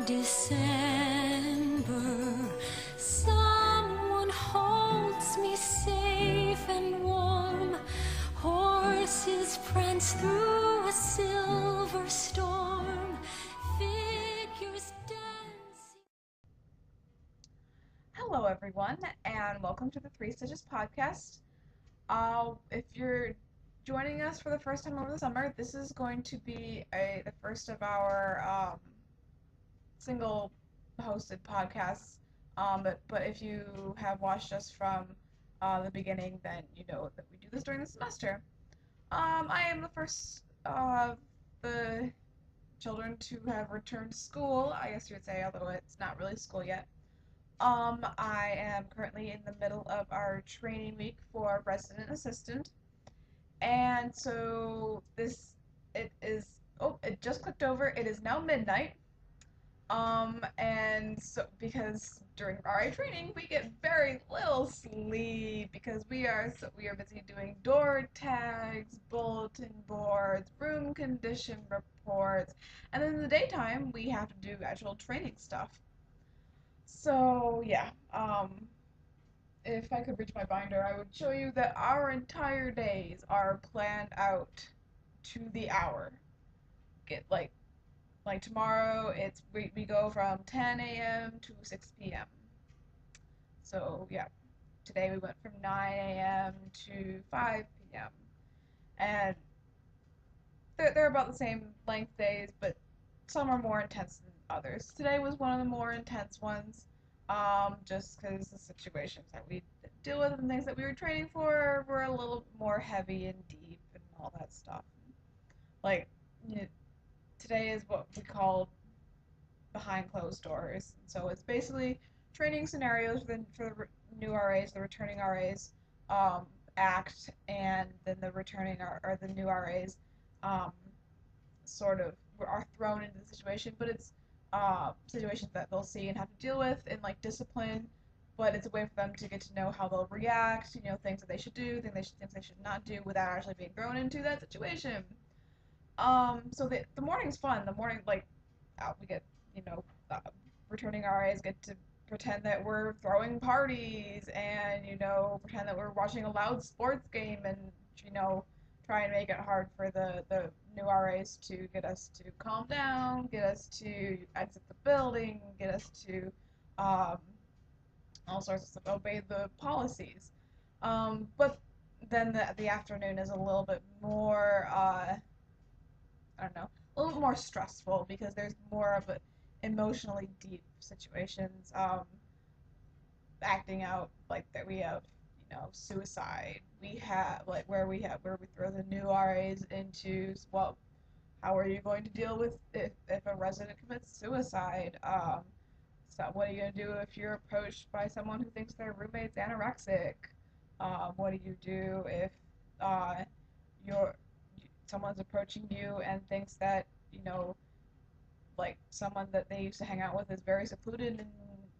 December, someone holds me safe and warm. Horses prance through a silver storm. Figures dancing. Hello, everyone, and welcome to the Three Stitches podcast. If you're joining us for the first time over the summer, this is going to be the first of our single hosted podcasts. But if you have watched us from the beginning, then you know that we do this during the semester. I am the first of the children to have returned to school, I guess you would say, although it's not really school yet. I am currently in the middle of our training week for resident assistant, and so it just clicked over. It is now midnight. And so because during RA training we get very little sleep because we are busy doing door tags, bulletin boards, room condition reports, and then in the daytime we have to do actual training stuff. So yeah, if I could reach my binder, I would show you that our entire days are planned out to the hour. Get like tomorrow, we go from 10 a.m. to 6 p.m. So yeah, today we went from 9 a.m. to 5 p.m. And they're about the same length days, but some are more intense than others. Today was one of the more intense ones, just because the situations that we deal with and things that we were training for were a little more heavy and deep and all that stuff. Like, you know, today is what we call behind closed doors. So it's basically training scenarios for the new RAs, the returning RAs, um, act, and then the or the new RAs um, sort of are thrown into the situation, but it's situations that they'll see and have to deal with in like discipline. But it's a way for them to get to know how they'll react, things that they should do, things they should not do without actually being thrown into that situation. So the morning's fun. The morning, like, we get, you know, uh, returning RAs get to pretend that we're throwing parties and, pretend that we're watching a loud sports game and, you know, try and make it hard for the new RAs to get us to calm down, get us to exit the building, get us to um, all sorts of stuff, obey the policies. But then the afternoon is a little bit more I don't know, a little bit more stressful because there's more of a emotionally deep situations, acting out like that we have, suicide. We have like where we throw the new RAs into, well, how are you going to deal with if a resident commits suicide? So what are you gonna do if you're approached by someone who thinks their roommate's anorexic? What do you do if uh, you're someone's approaching you and thinks that like someone that they used to hang out with is very secluded and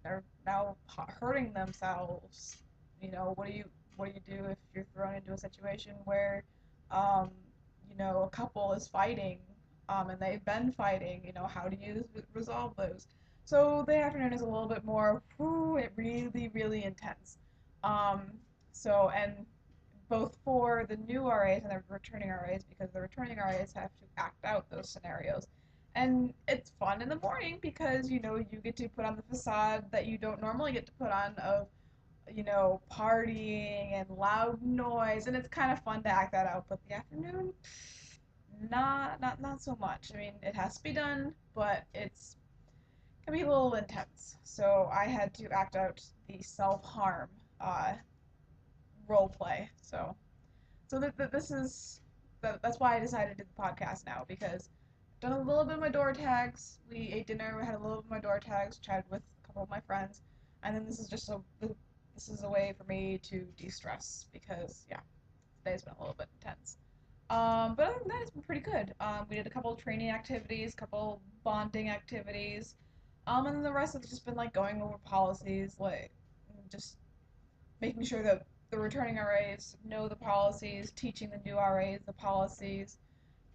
are now hurting themselves. What do you do if you're thrown into a situation where um, a couple is fighting and they've been fighting? How do you resolve those? So the afternoon is a little bit more, it really, really intense. Um, and both for the new RAs and the returning RAs, because the returning RAs have to act out those scenarios. And it's fun in the morning because, you get to put on the facade that you don't normally get to put on of, partying and loud noise, and it's kind of fun to act that out. But the afternoon, not so much. I mean, it has to be done, but it's can be a little intense. So I had to act out the self-harm role play. That's why I decided to do the podcast now, because I've done a little bit of my door tags. We ate dinner, we had a little bit of my door tags, chatted with a couple of my friends, and then this is a way for me to de-stress because yeah, today's been a little bit intense. But other than that, it's been pretty good. We did a couple of training activities, a couple bonding activities, and then the rest has just been like going over policies, like just making sure that the returning RAs know the policies, teaching the new RAs the policies,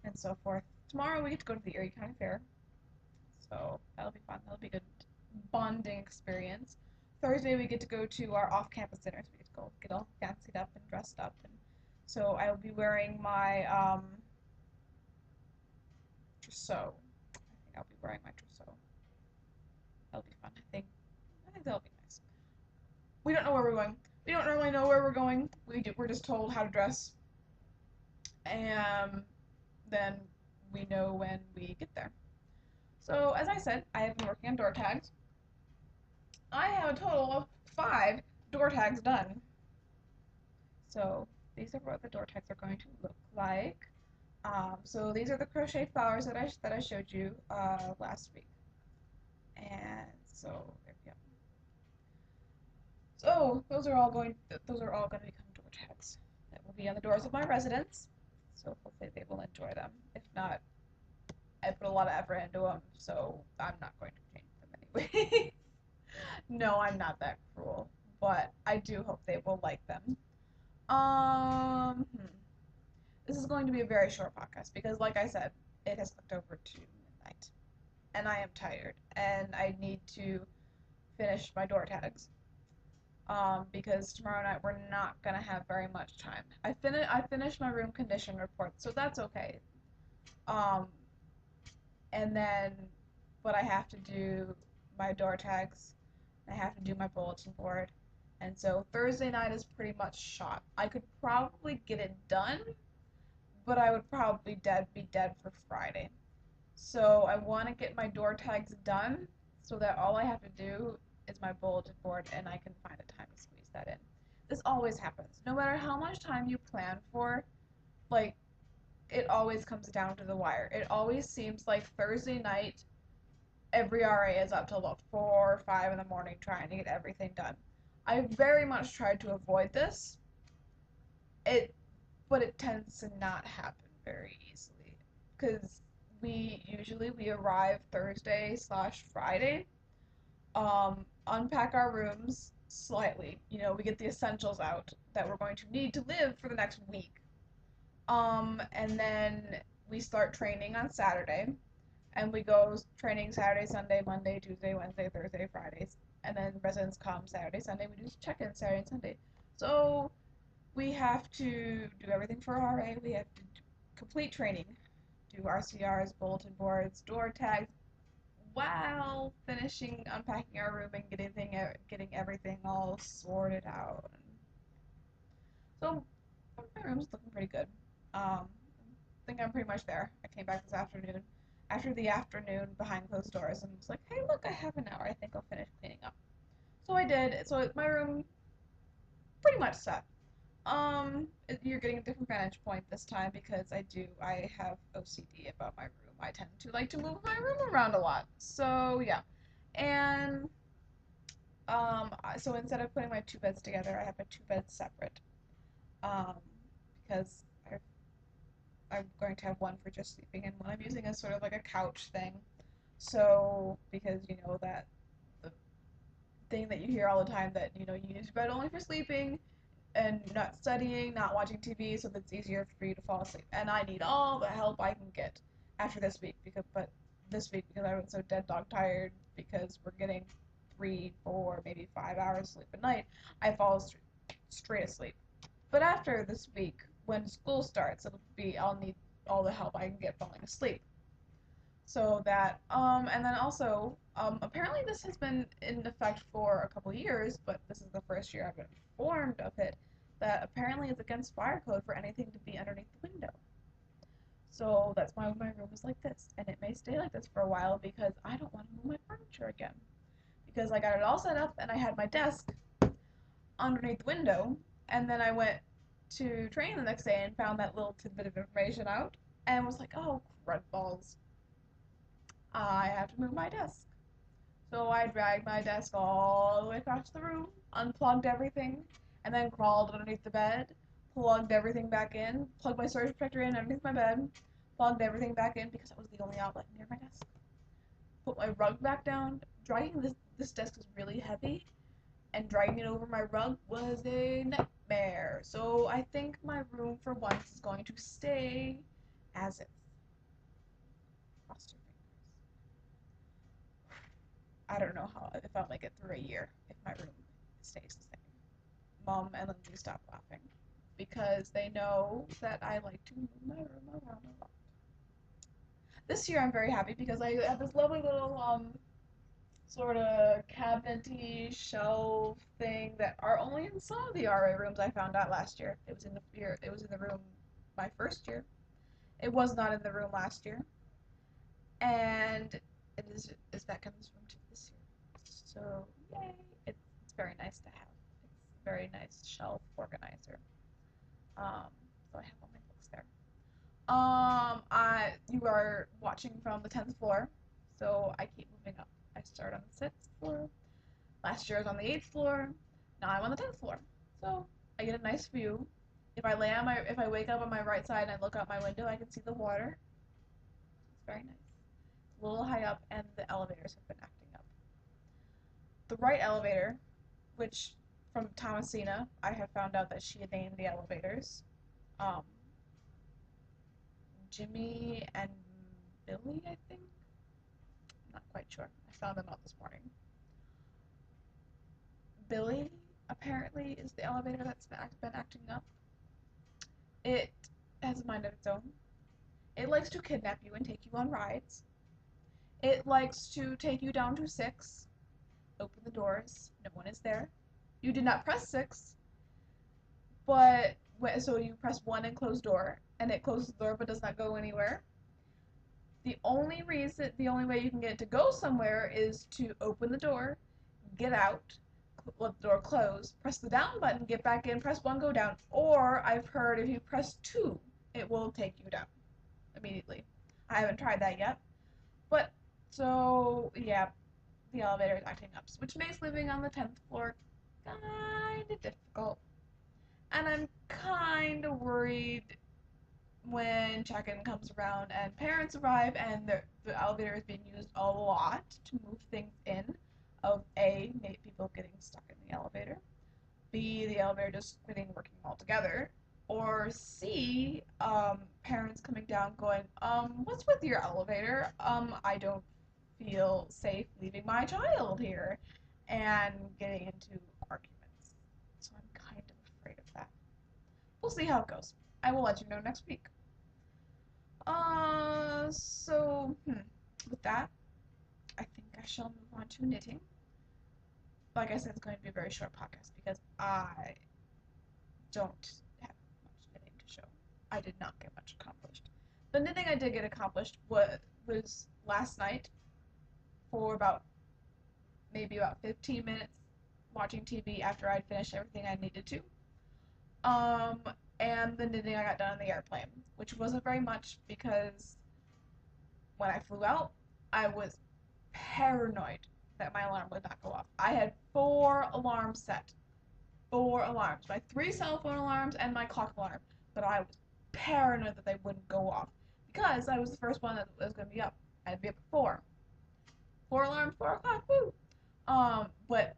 and so forth. Tomorrow we get to go to the Erie County Fair, So that'll be fun. That'll be a good bonding experience. Thursday we get to go to our off-campus dinners. We get to go get all fancied up and dressed up, and so I will be wearing my trousseau. I think I'll be wearing my trousseau. That'll be fun. I think that'll be nice. We don't know where we're going. We don't normally know where we're going. We're just told how to dress, and then we know when we get there. So as I said, I have been working on door tags. I have a total of 5 door tags done. So these are what the door tags are going to look like. So these are the crochet flowers that I showed you last week, and so there we go. So those are all going to become door tags that will be on the doors of my residence. So hopefully they will enjoy them. If not, I put a lot of effort into them, so I'm not going to change them anyway. No, I'm not that cruel, but I do hope they will like them. Um, hmm. This is going to be a very short podcast because, like I said, it has looked over to midnight, and I am tired, and I need to finish my door tags. Because tomorrow night we're not gonna have very much time. I finished my room condition report, so that's okay. Um, and then, but I have to do my door tags. I have to do my bulletin board, and so Thursday night is pretty much shot. I could probably get it done, but I would probably be dead for Friday. So I want to get my door tags done so that all I have to do is my bulletin board and I can find a time to squeeze that in. This always happens. No matter how much time you plan for, like, it always comes down to the wire. It always seems like Thursday night, every RA is up till about 4 or 5 in the morning trying to get everything done. I very much tried to avoid this, but it tends to not happen very easily because we arrive Thursday slash Friday, unpack our rooms slightly. We get the essentials out that we're going to need to live for the next week. And then we start training on Saturday, and we go training Saturday, Sunday, Monday, Tuesday, Wednesday, Thursday, Fridays, and then residents come Saturday, Sunday. We do check-in Saturday and Sunday. So we have to do everything for RA. We have to complete training, do RCRs, bulletin boards, door tags, while finishing unpacking our room and getting everything all sorted out. So my room's looking pretty good. I think I'm pretty much there. I came back this afternoon, after the afternoon behind closed doors, and was like, hey, look, I have an hour. I think I'll finish cleaning up. So I did. So my room pretty much set. You're getting a different vantage point this time because I have OCD about my room. I tend to like to move my room around a lot. So yeah, and so instead of putting my 2 beds together, I have my 2 beds separate. Um, because I'm going to have one for just sleeping and one I'm using as sort of like a couch thing. So because that the thing that you hear all the time that you use your bed only for sleeping and not studying, not watching TV, so that's easier for you to fall asleep. And I need all the help I can get after this week because I was so dead dog tired because we're getting 3, 4, maybe 5 hours sleep a night. I fall straight asleep. But after this week, when school starts, I'll need all the help I can get falling asleep. So that, and then also, apparently this has been in effect for a couple years, but this is the first year I've been informed of it, that apparently it's against fire code for anything to be underneath the window. So that's why my room is like this, and it may stay like this for a while because I don't want to move my furniture again. Because I got it all set up and I had my desk underneath the window, and then I went to train the next day and found that little tidbit of information out, and was like, oh, crud balls. I have to move my desk. So I dragged my desk all the way across the room, unplugged everything, and then crawled underneath the bed, plugged everything back in, plugged my storage protector in underneath my bed, plugged everything back in because that was the only outlet near my desk. Put my rug back down. Dragging this desk is really heavy, and dragging it over my rug was a nightmare. So I think my room for once is going to stay as is. Cross your fingers. I don't know how if I'll make it through a year if my room stays the same. Mom and Lindsay stop laughing because they know that I like to move my room around a lot. This year I'm very happy because I have this lovely little sort of cabinety shelf thing that are only in some of the RA rooms. I found out last year. It was in the room my first year. It was not in the room last year, and it is back in this room too this year. So yay! It's very nice to have. It's a very nice shelf organizer. Um, so I have all my books there. I you are watching from the 10th floor, so I keep moving up. I start on the 6th floor. Last year I was on the 8th floor. Now I'm on the 10th floor. So I get a nice view. If I wake up on my right side and I look out my window, I can see the water. It's very nice. It's a little high up, and the elevators have been acting up. The right elevator, which from Thomasina, I have found out that she had named the elevators. Um, Jimmy and Billy, I think. I'm not quite sure. I found them out this morning. Billy apparently is the elevator that's been acting up. It has a mind of its own. It likes to kidnap you and take you on rides. It likes to take you down to 6, open the doors, no one is there. You did not press 6, but so you press 1 and close door, and it closes the door but does not go anywhere. The only way you can get it to go somewhere is to open the door, get out, let the door close, press the down button, get back in, press 1, go down. Or I've heard if you press 2, it will take you down immediately. I haven't tried that yet. But, so, yeah, the elevator is acting up, which makes living on the 10th floor kind of difficult. And I'm kind of worried when check-in comes around and parents arrive and the elevator is being used a lot to move things in of A, people getting stuck in the elevator, B, the elevator just quitting working altogether, or C, parents coming down going, what's with your elevator? I don't feel safe leaving my child here, and getting into arguments. So I'm kind of afraid of that. We'll see how it goes. I will let you know next week. With that, I think I shall move on to knitting. Like I said, it's going to be a very short podcast because I don't have much knitting to show. I did not get much accomplished. The knitting I did get accomplished was last night for maybe about 15 minutes watching TV after I'd finished everything I needed to. And the knitting I got done on the airplane, which wasn't very much because when I flew out, I was paranoid that my alarm would not go off. I had 4 alarms set. 4 alarms. My 3 cell phone alarms and my clock alarm. But I was paranoid that they wouldn't go off because I was the first one that was going to be up. I'd be up at 4. 4 alarms, 4 o'clock, woo! But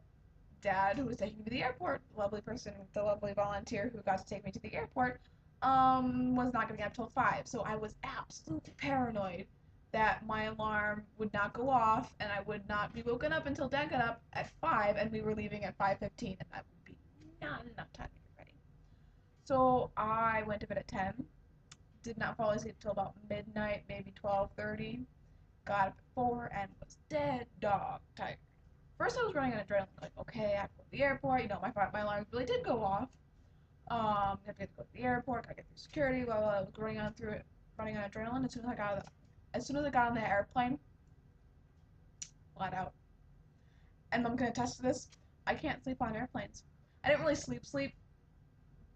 Dad, who was taking me to the airport, the lovely volunteer who got to take me to the airport, was not getting up till 5. So I was absolutely paranoid that my alarm would not go off and I would not be woken up until Dad got up at 5 and we were leaving at 5:15 and that would be not enough time to get ready. So I went to bed at 10, did not fall asleep till about midnight, maybe 12:30, got up at 4 and was dead dog tired. First I was running on adrenaline, like, okay, I have to go to the airport, my alarms really did go off. I have to go to the airport, gotta get through security, blah, blah, blah. I was running on adrenaline. As soon as I got on the airplane, flat out. And I'm gonna attest to this, I can't sleep on airplanes. I didn't really sleep,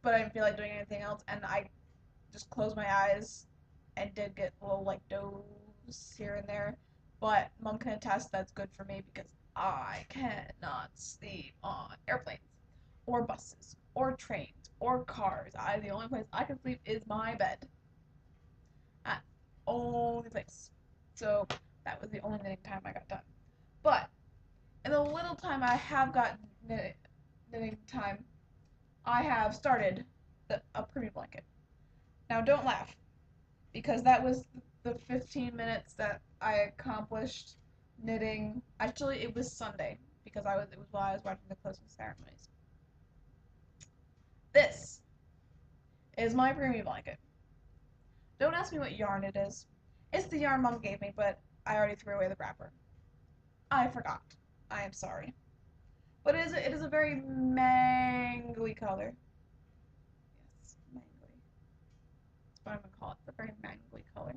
but I didn't feel like doing anything else, and I just closed my eyes and did get a little, like, doze here and there. But Mom can attest that's good for me because I cannot sleep on airplanes, or buses, or trains, or cars. The only place I can sleep is my bed. At only place. So that was the only knitting time I got done. But in the little time I have got knitting time, I have started a premium blanket. Now don't laugh, because that was the 15 minutes that I accomplished knitting. Actually, it was Sunday because it was while I was watching the closing ceremonies. This is my preemie blanket. Don't ask me what yarn it is. It's the yarn Mom gave me, but I already threw away the wrapper. I forgot. I am sorry. But it is a very mangly color. Yes, mangly. That's what I'm gonna call it. It's a very mangly color.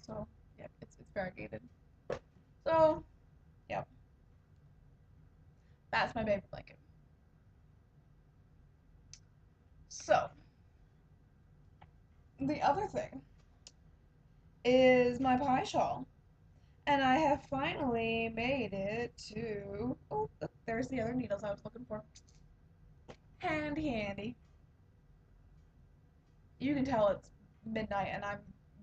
So, yep, it's variegated. So, yep. That's my baby blanket. So, the other thing is my pie shawl. And I have finally made it to, oh, look, there's the other needles I was looking for. Handy, handy. You can tell it's midnight and I'm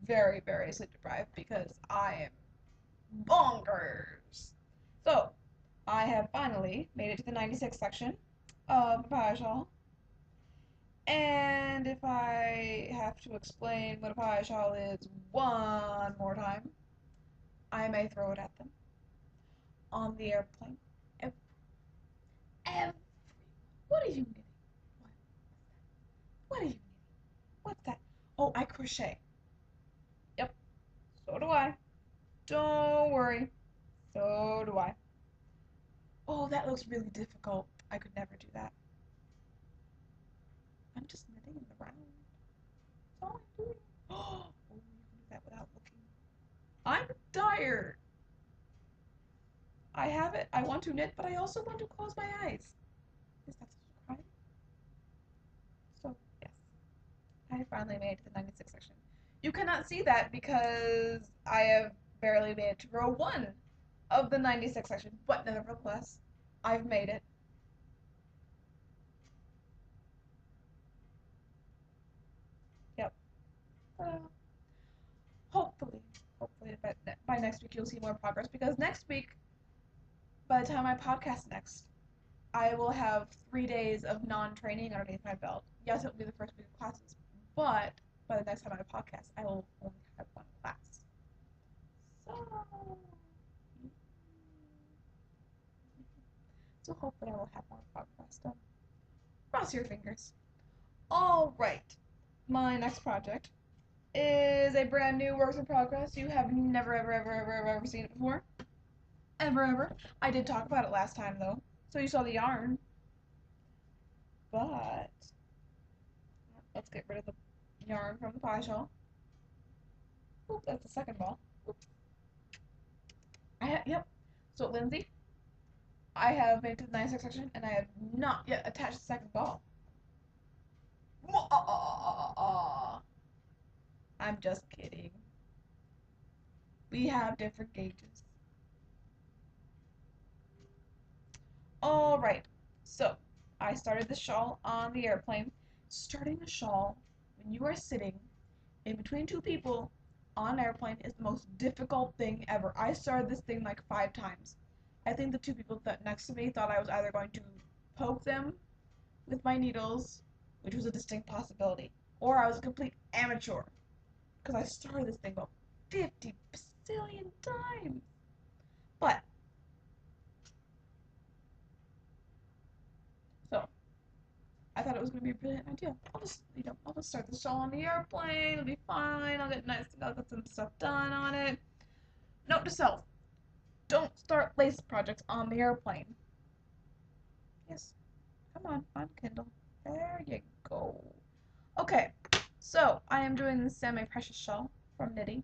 very, very sleep deprived because I am bonkers. So, I have finally made it to the 96 section of the pie shawl. And if I have to explain what a pie shawl is one more time, I may throw it at them on the airplane. Every, what are you knitting? What? What are you knitting? What's that? Oh, I crochet. Yep, so do I. Don't worry. So do I. Oh, that looks really difficult. I could never do that. I'm just knitting in the round. That's all I'm doing. Oh, you can do that without looking. I'm tired. I have it. I want to knit, but I also want to close my eyes. Is that a crime? So, yes. I finally made it to the 96 section. You cannot see that because I have barely made it to row 1 of the 96 section, but nevertheless, I've made it. Yep. Hopefully, hopefully by next week you'll see more progress because next week, by the time I podcast next, I will have 3 days of non-training underneath my belt. Yes, it will be the first week of classes, but by the next time I podcast, I will only have 1 class. So hopefully I will have more progress done. Cross your fingers. All right, my next project is a brand new work in progress. You have never, ever seen it before. Ever. I did talk about it last time though, so you saw the yarn. But let's get rid of the yarn from the pie shawl. Oop, that's the second ball. Oop. Yep. So Lindsay, I have made it to the 96 section and I have not yet attached the second ball. I'm just kidding. We have different gauges. Alright, so I started the shawl on the airplane. Starting a shawl when you are sitting in between 2 people on an airplane is the most difficult thing ever. I started this thing like 5 times. I think the 2 people next to me thought I was either going to poke them with my needles, which was a distinct possibility, or I was a complete amateur because I started this thing about 50 bazillion times. But so I thought it was going to be a brilliant idea. I'll just start the shawl on the airplane. It'll be fine. I'll get some stuff done on it. Note to self: don't start lace projects on the airplane. Yes, come on, Kindle. There you go. Okay, so I am doing the semi-precious shawl from Knitty,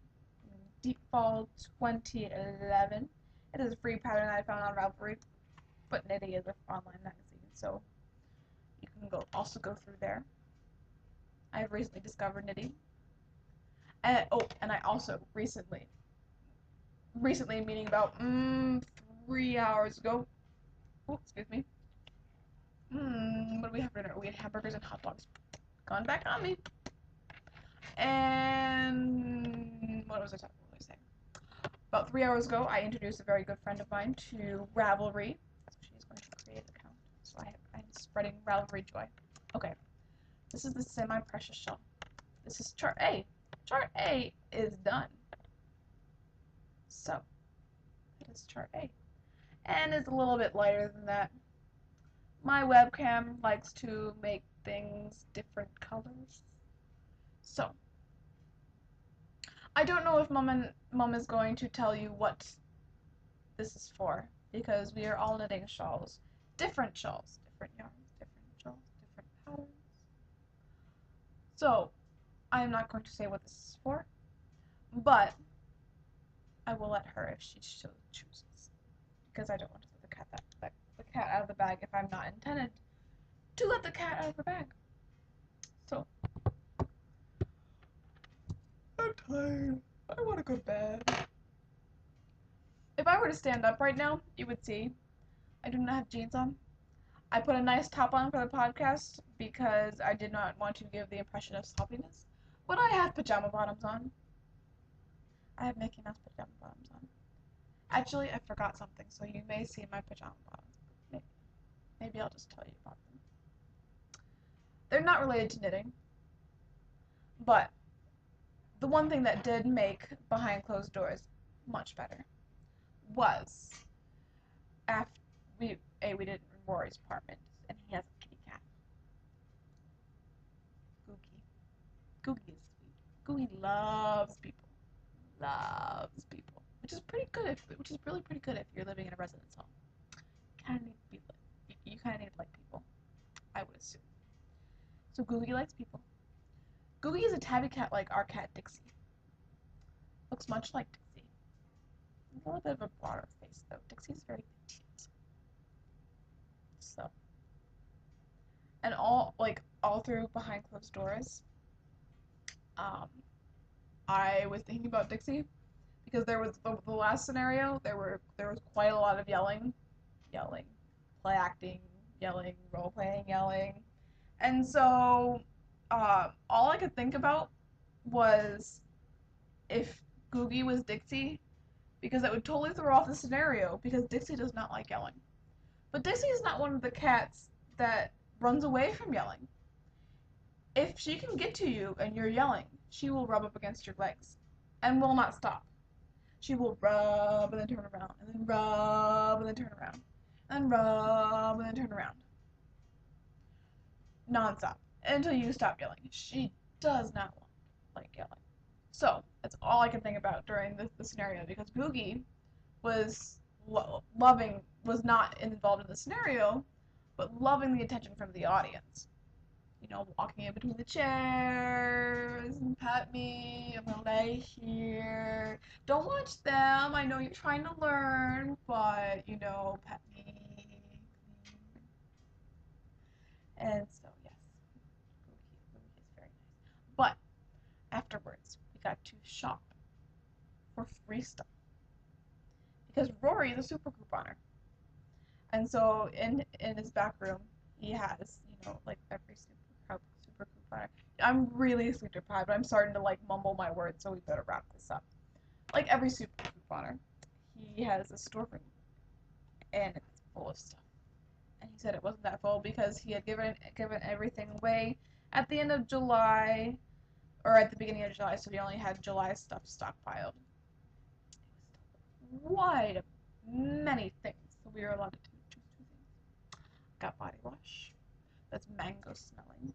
Deep Fall 2011. It is a free pattern that I found on Ravelry, but Knitty is an online magazine, so you can also go through there. I have recently discovered Knitty. And I also recently meaning about 3 hours ago. Oh, excuse me. What do we have for dinner? We had hamburgers and hot dogs. Gone back on me. And what was I saying? About 3 hours ago, I introduced a very good friend of mine to Ravelry. So she's going to create an account. So I'm spreading Ravelry joy. Okay. This is the semi-precious shawl. This is chart A. Chart A is done. So that is chart A. And it's a little bit lighter than that. My webcam likes to make things different colors. So I don't know if Mom is going to tell you what this is for, because we are all knitting shawls. Different shawls, different yarns, different shawls, different patterns. So I am not going to say what this is for, but I will let her if she chooses, because I don't want to let the cat out of the bag if I'm not intended to let the cat out of the bag. So I'm tired. I want to go to bed. If I were to stand up right now, you would see I do not have jeans on. I put a nice top on for the podcast because I did not want to give the impression of sloppiness, but I have pajama bottoms on. I have Mickey Mouse pajama bottoms on. Actually, I forgot something, so you may see my pajama bottoms. Maybe I'll just tell you about them. They're not related to knitting, but the one thing that did make Behind Closed Doors much better was after we did it in Rory's apartment, and he has a kitty cat. Googie. Googie is sweet. Googie loves people. Loves people. Which is really pretty good if you're living in a residence home. You kinda need to like people, I would assume. So Googie likes people. Googie is a tabby cat like our cat Dixie. Looks much like Dixie. A little bit of a broader face though. Dixie's very petite. So, and all through Behind Closed Doors, I was thinking about Dixie because there was the last scenario. There was quite a lot of yelling, play acting, yelling, role playing, yelling, and so all I could think about was if Googie was Dixie, because that would totally throw off the scenario because Dixie does not like yelling. But Dixie is not one of the cats that runs away from yelling. If she can get to you and you're yelling, she will rub up against your legs and will not stop. She will rub and then turn around, and then rub and then turn around, and rub and then turn around. Non-stop. Until you stop yelling. She does not like yelling. So, that's all I can think about during the scenario, because Googie was was not involved in the scenario, but loving the attention from the audience. You know, walking in between the chairs and pet me, I'm gonna lay here. Don't watch them, I know you're trying to learn, but, you know, pet me. And so, yes, Googie is very nice. But, afterwards, we got to shop for free stuff. Because Rory is a super couponer. And so, in his back room, he has, you know, like every super couponer. I'm really sleep deprived, but I'm starting to like mumble my words, so we better wrap this up. Like every super couponer, he has a storeroom, and it's full of stuff. And he said it wasn't that full because he had given everything away at the end of July, or at the beginning of July, so he only had July stuff stockpiled. Wide, many things, so we were allowed to choose 2 things. I got body wash that's mango smelling,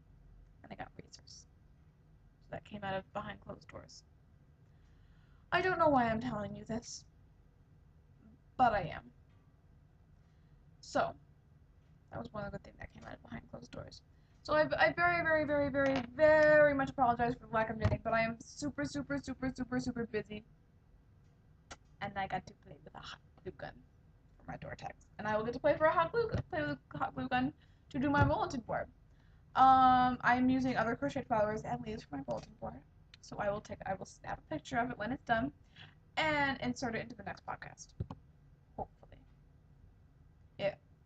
and I got razors. So that came out of Behind Closed Doors. I don't know why I'm telling you this, but I am. So, that was one of the good things that came out of Behind Closed Doors. So I very, very, very, very, very much apologize for the lack of knitting, but I am super, super, super, super, super busy. And I got to play with a hot glue gun for my door tags. And I will get to play with a hot glue gun to do my bulletin board. I'm using other crocheted flowers and leaves for my bulletin board. So I will snap a picture of it when it's done and insert it into the next podcast. Hopefully.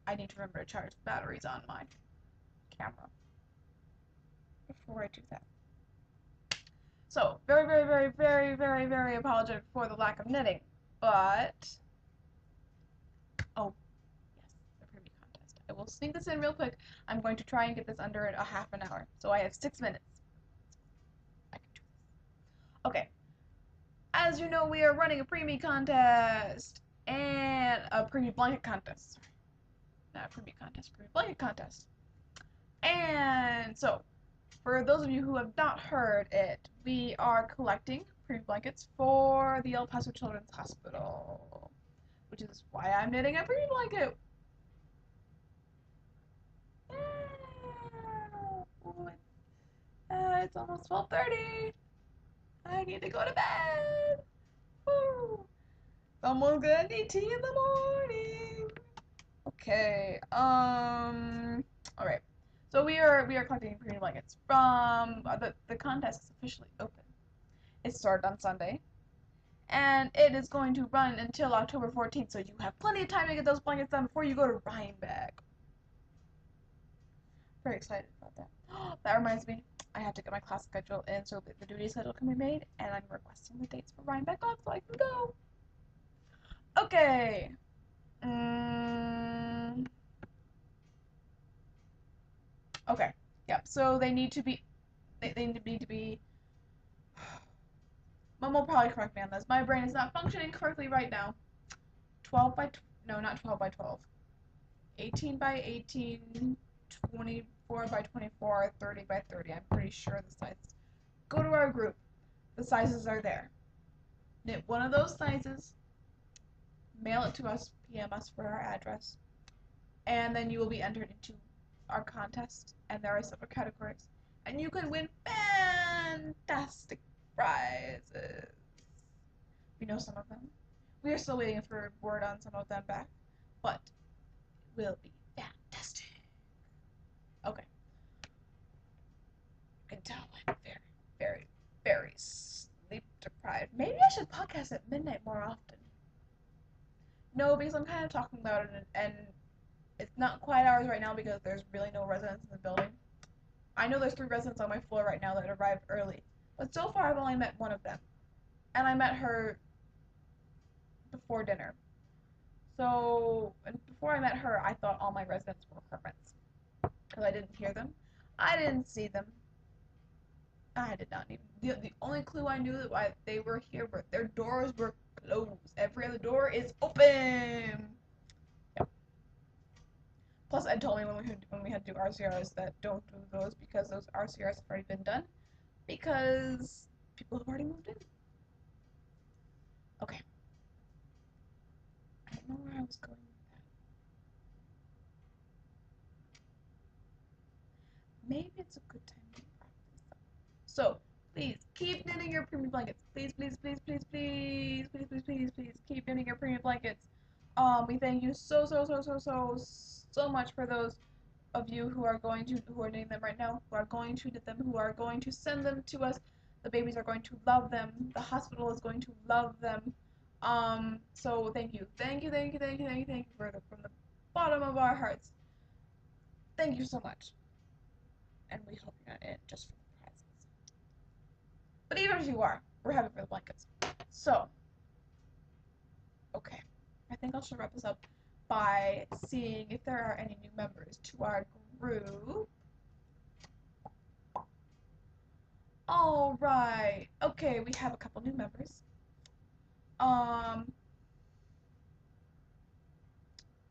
I need to remember to charge the batteries on my camera before I do that. So, very, very, very, very, very, very apologetic for the lack of knitting, but, oh, yes, the preview contest. I will sneak this in real quick. I'm going to try and get this under a half an hour, so I have 6 minutes. I can do this. Okay, as as you know, we are running a preemie contest and a preemie blanket contest. Not a preemie contest, preemie blanket contest. And so, for those of you who have not heard it, we are collecting preemie blankets for the El Paso Children's Hospital, which is why I'm knitting a preemie blanket. It's almost 12:30. I need to go to bed. Woo. Someone's gonna need tea in the morning. Okay. All right. So we are collecting preemie blankets from the contest is officially open. It started on Sunday, and it is going to run until October 14th. So you have plenty of time to get those blankets done before you go to Rhinebeck. Very excited about that. That reminds me, I have to get my class schedule in so that the duty schedule can be made, and I'm requesting the dates for Rhinebeck off so I can go. Okay. Okay. Yep. So they need to be. They need to be. Mom will probably correct me on this. My brain is not functioning correctly right now. 12 by no, not 12 by 12. 18 by 18. 24 by 24. 30 by 30. I'm pretty sure the sizes. Go to our group. The sizes are there. Knit one of those sizes. Mail it to us. PM us for our address. And then you will be entered into our contest. And there are several categories. And you could win fantastic prizes. We know some of them. We are still waiting for word on some of them back, but it will be fantastic. Okay. I can tell I'm very, very, very sleep deprived. Maybe I should podcast at midnight more often. No, because I'm kind of talking about it, and it's not quiet hours right now because there's really no residents in the building. I know there's 3 residents on my floor right now that arrived early, but so far I've only met one of them, and I met her before dinner. So, and before I met her, I thought all my residents were hermits because I didn't hear them. I didn't see them. I did not even. The only clue I knew that why they were here were their doors were closed. Every other door is open. Yep. Plus, Ed told me when we had to do RCRs that don't do those because those RCRs have already been done because people have already moved in. Okay. I don't know where I was going with that. Maybe it's a good time to practice. So, please keep knitting your preemie blankets. Please, please, please, please, please, please, please, please, please, keep knitting your preemie blankets. We thank you so much for those of you who are knitting them right now, who are going to knit them, who are going to send them to us. The babies are going to love them. The hospital is going to love them. So thank you from the bottom of our hearts. Thank you so much. And we hope you're not in it just for the prizes. But even if you are, we're happy for the blankets. So, okay. I think I should wrap this up by seeing if there are any new members to our group. Alright. Okay, we have a couple new members.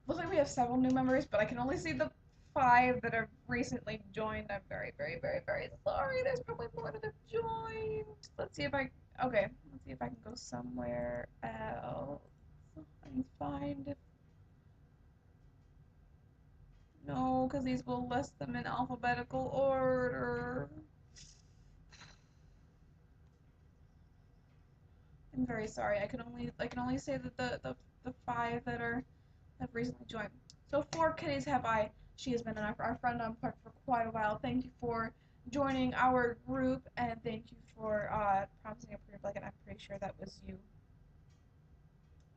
Looks like we have several new members, but I can only see the 5 that have recently joined. I'm very, very, very, very sorry. There's probably more that have joined. Let's see if I can go somewhere else and find if no, because these will list them in alphabetical order. I'm very sorry. I can only say that the 5 that have recently joined. So 4 kitties have I. She has been our friend on Park for quite a while. Thank you for joining our group, and thank you for promising a preemie blanket. I'm pretty sure that was you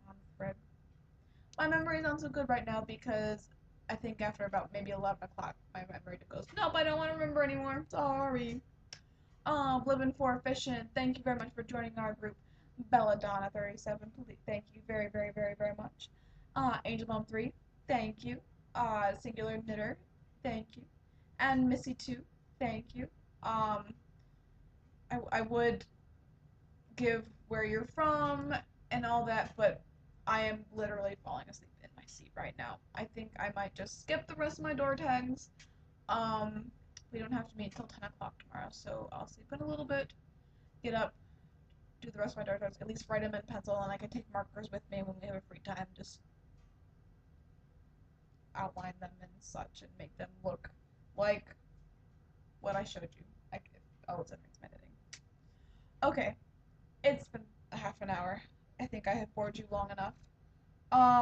on thread. My memory is not so good right now because I think after about maybe 11 o'clock, my memory goes, nope, I don't want to remember anymore. Sorry. Living for Efficient, thank you very much for joining our group. Belladonna 37, thank you very, very, very, very much. Angel Mom 3, thank you. Singular Knitter, thank you. And Missy 2, thank you. I would give where you're from and all that, but I am literally falling asleep in my seat right now. I think I might just skip the rest of my door tags. We don't have to meet until 10 o'clock tomorrow, so I'll sleep in a little bit, get up, do the rest of my door tags, at least write them in pencil, and I can take markers with me when we have a free time, just outline them and such, and make them look like what I showed you. Oh, it's everything's my editing. Okay, it's been a half an hour. I think I have bored you long enough.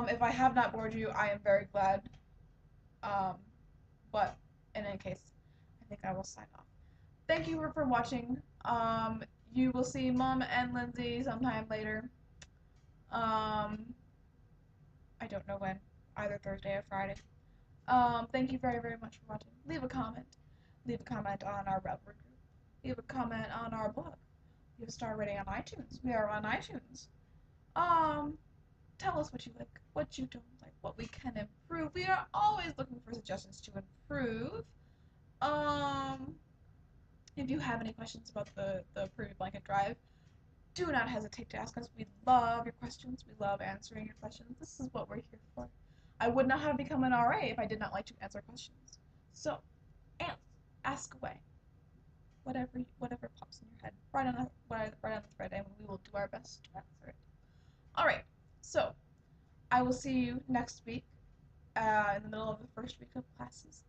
If I have not bored you, I am very glad. Um, but in any case, I think I will sign off. Thank you for watching. You will see Mom and Lindsay sometime later. Um, I don't know when, either Thursday or Friday. Thank you very, very much for watching. Leave a comment. Leave a comment on our Ravelry group. Leave a comment on our blog. Leave a star rating on iTunes. We are on iTunes. Tell us what you like, what you don't like, what we can improve. We are always looking for suggestions to improve. If you have any questions about the Privy Blanket Drive, do not hesitate to ask us. We love your questions. We love answering your questions. This is what we're here for. I would not have become an RA if I did not like to answer questions. So, ask away. Whatever pops in your head. Right on the thread, and we will do our best to answer it. All right. So, I will see you next week, in the middle of the first week of classes.